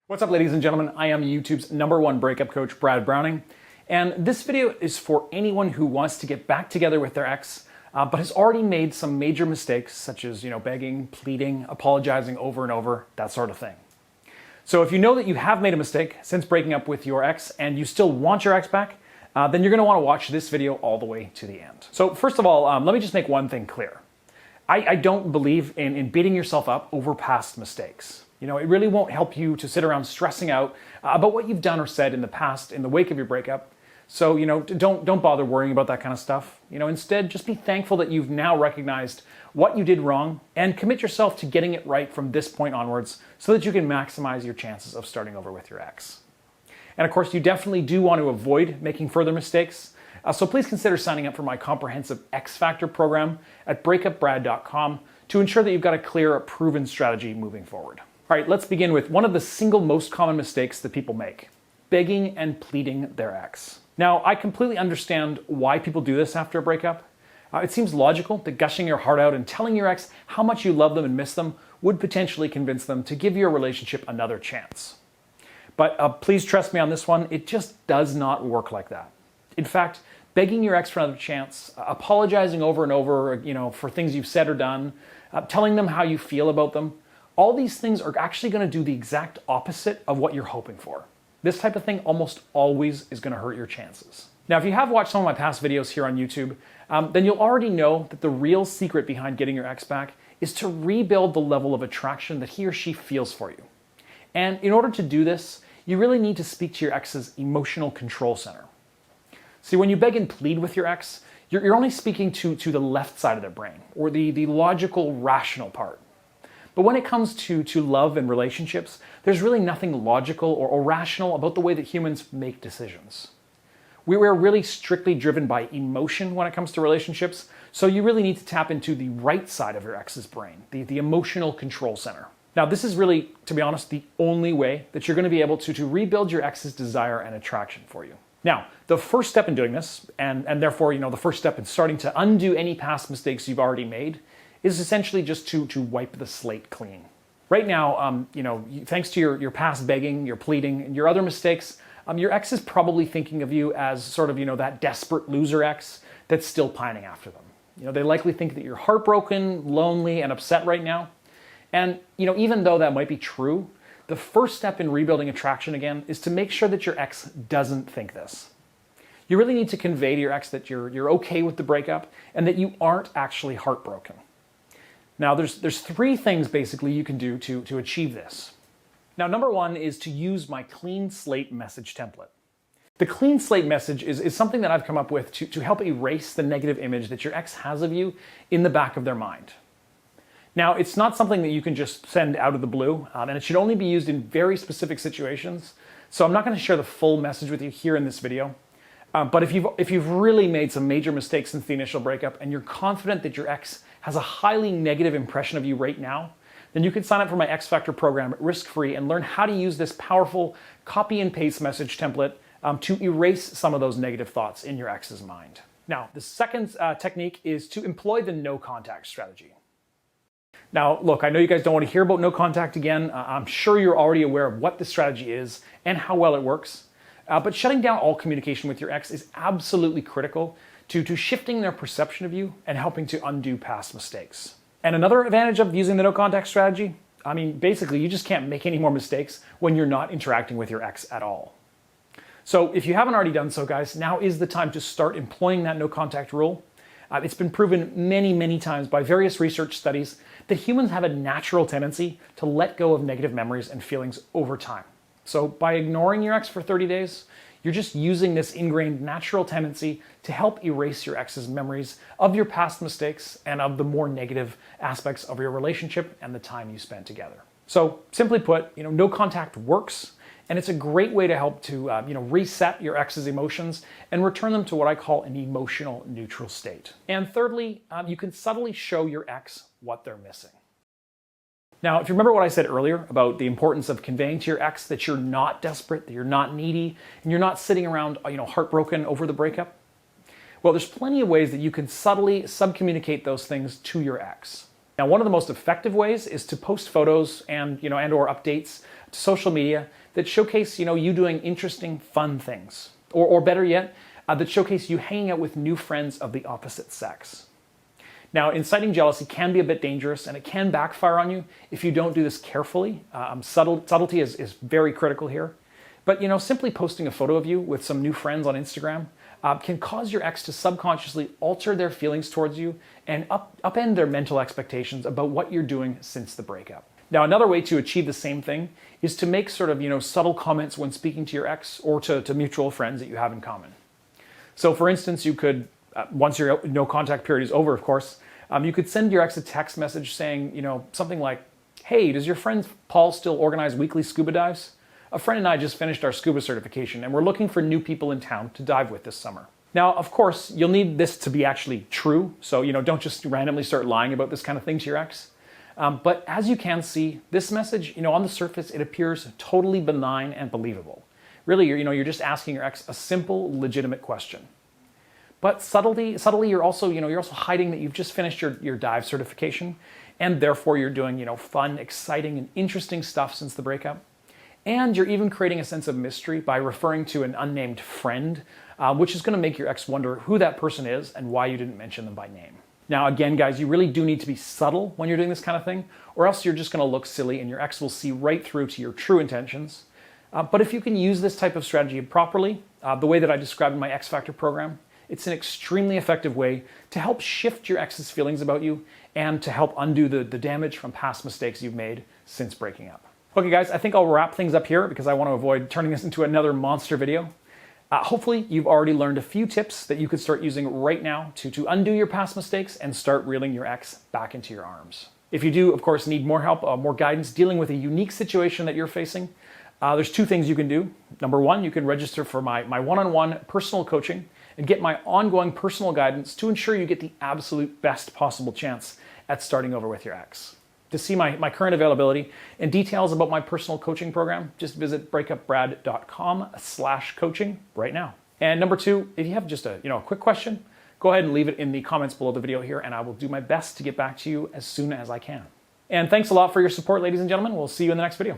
What's up, ladies and gentlemen? I am YouTube's #1 breakup coach, Brad Browning, and this video is for anyone who wants to get back together with their ex, but has already made some major mistakes, such as begging, pleading, apologizing over and over, that sort of thing. So if you know that you have made a mistake since breaking up with your ex and you still want your ex back, then you're going to want to watch this video all the way to the end. So first of all, let me just make one thing clear. I don't believe in beating yourself up over past mistakes. It really won't help you to sit around stressing out about what you've done or said in the past in the wake of your breakup. So, don't bother worrying about that kind of stuff. Instead, just be thankful that you've now recognized what you did wrong and commit yourself to getting it right from this point onwards so that you can maximize your chances of starting over with your ex. And of course, you definitely do want to avoid making further mistakes. So please consider signing up for my comprehensive X Factor program at breakupbrad.com to ensure that you've got a clear, proven strategy moving forward. All right, let's begin with one of the single most common mistakes that people make: begging and pleading their ex. Now, I completely understand why people do this after a breakup. It seems logical that gushing your heart out and telling your ex how much you love them and miss them would potentially convince them to give your relationship another chance. But please trust me on this one, it just does not work like that. In fact, begging your ex for another chance, apologizing over and over, for things you've said or done, telling them how you feel about them, all these things are actually going to do the exact opposite of what you're hoping for. This type of thing almost always is going to hurt your chances. Now, if you have watched some of my past videos here on YouTube, then you'll already know that the real secret behind getting your ex back is to rebuild the level of attraction that he or she feels for you. And in order to do this, you really need to speak to your ex's emotional control center. See, when you beg and plead with your ex, you're only speaking to the left side of their brain, or the logical, rational part. But when it comes to love and relationships, there's really nothing logical or rational about the way that humans make decisions. We're really strictly driven by emotion when it comes to relationships, so you really need to tap into the right side of your ex's brain, the emotional control center. Now, this is really, to be honest, the only way that you're going to be able to rebuild your ex's desire and attraction for you. Now, the first step in doing this, and therefore, the first step in starting to undo any past mistakes you've already made, is essentially just to wipe the slate clean. Right now, thanks to your past begging, your pleading, and your other mistakes, your ex is probably thinking of you as sort of, that desperate loser ex that's still pining after them. They likely think that you're heartbroken, lonely, and upset right now. And, even though that might be true, the first step in rebuilding attraction again is to make sure that your ex doesn't think this. You really need to convey to your ex that you're okay with the breakup and that you aren't actually heartbroken. Now, there's three things basically you can do to achieve this. Now, number one is to use my clean slate message template. The clean slate message is something that I've come up with to help erase the negative image that your ex has of you in the back of their mind. Now, it's not something that you can just send out of the blue, and it should only be used in very specific situations. So I'm not going to share the full message with you here in this video. But if you've really made some major mistakes since the initial breakup and you're confident that your ex has a highly negative impression of you right now, then you can sign up for my X Factor program risk-free and learn how to use this powerful copy and paste message template to erase some of those negative thoughts in your ex's mind. Now, the second technique is to employ the no contact strategy. Now, look, I know you guys don't want to hear about no contact again. I'm sure you're already aware of what this strategy is and how well it works. But shutting down all communication with your ex is absolutely critical to shifting their perception of you and helping to undo past mistakes. And another advantage of using the no contact strategy, basically you just can't make any more mistakes when you're not interacting with your ex at all. So if you haven't already done so, guys, now is the time to start employing that no contact rule. It's been proven many, many times by various research studies that humans have a natural tendency to let go of negative memories and feelings over time. So by ignoring your ex for 30 days, you're just using this ingrained natural tendency to help erase your ex's memories of your past mistakes and of the more negative aspects of your relationship and the time you spent together. So simply put, no contact works, and it's a great way to help to reset your ex's emotions and return them to what I call an emotional neutral state. And thirdly, you can subtly show your ex what they're missing. Now, if you remember what I said earlier about the importance of conveying to your ex that you're not desperate, that you're not needy, and you're not sitting around, heartbroken over the breakup, well, there's plenty of ways that you can subtly subcommunicate those things to your ex. Now, one of the most effective ways is to post photos and or updates to social media that showcase you doing interesting, fun things, or better yet, that showcase you hanging out with new friends of the opposite sex. Now, inciting jealousy can be a bit dangerous, and it can backfire on you if you don't do this carefully. Subtlety is very critical here. But simply posting a photo of you with some new friends on Instagram can cause your ex to subconsciously alter their feelings towards you and upend their mental expectations about what you're doing since the breakup. Now, another way to achieve the same thing is to make sort of subtle comments when speaking to your ex or to mutual friends that you have in common. So, for instance, you could, once your no contact period is over, of course, you could send your ex a text message saying, something like, "Hey, does your friend Paul still organize weekly scuba dives? A friend and I just finished our scuba certification, and we're looking for new people in town to dive with this summer." Now, of course, you'll need this to be actually true, so don't just randomly start lying about this kind of thing to your ex. But as you can see, this message, on the surface, it appears totally benign and believable. Really, you're just asking your ex a simple, legitimate question. But subtly, you're also hiding that you've just finished your dive certification, and therefore you're doing, fun, exciting, and interesting stuff since the breakup. And you're even creating a sense of mystery by referring to an unnamed friend, which is going to make your ex wonder who that person is and why you didn't mention them by name. Now, again, guys, you really do need to be subtle when you're doing this kind of thing, or else you're just going to look silly and your ex will see right through to your true intentions. But if you can use this type of strategy properly, the way that I described in my X Factor program, it's an extremely effective way to help shift your ex's feelings about you and to help undo the damage from past mistakes you've made since breaking up. Okay, guys, I think I'll wrap things up here because I want to avoid turning this into another monster video. Hopefully, you've already learned a few tips that you could start using right now to undo your past mistakes and start reeling your ex back into your arms. If you do, of course, need more help, more guidance dealing with a unique situation that you're facing, there's two things you can do. Number one, you can register for my one-on-one personal coaching and get my ongoing personal guidance to ensure you get the absolute best possible chance at starting over with your ex. To see my current availability and details about my personal coaching program, just visit breakupbrad.com/coaching right now. And number two, if you have just a quick question, go ahead and leave it in the comments below the video here, and I will do my best to get back to you as soon as I can. And thanks a lot for your support, ladies and gentlemen. We'll see you in the next video.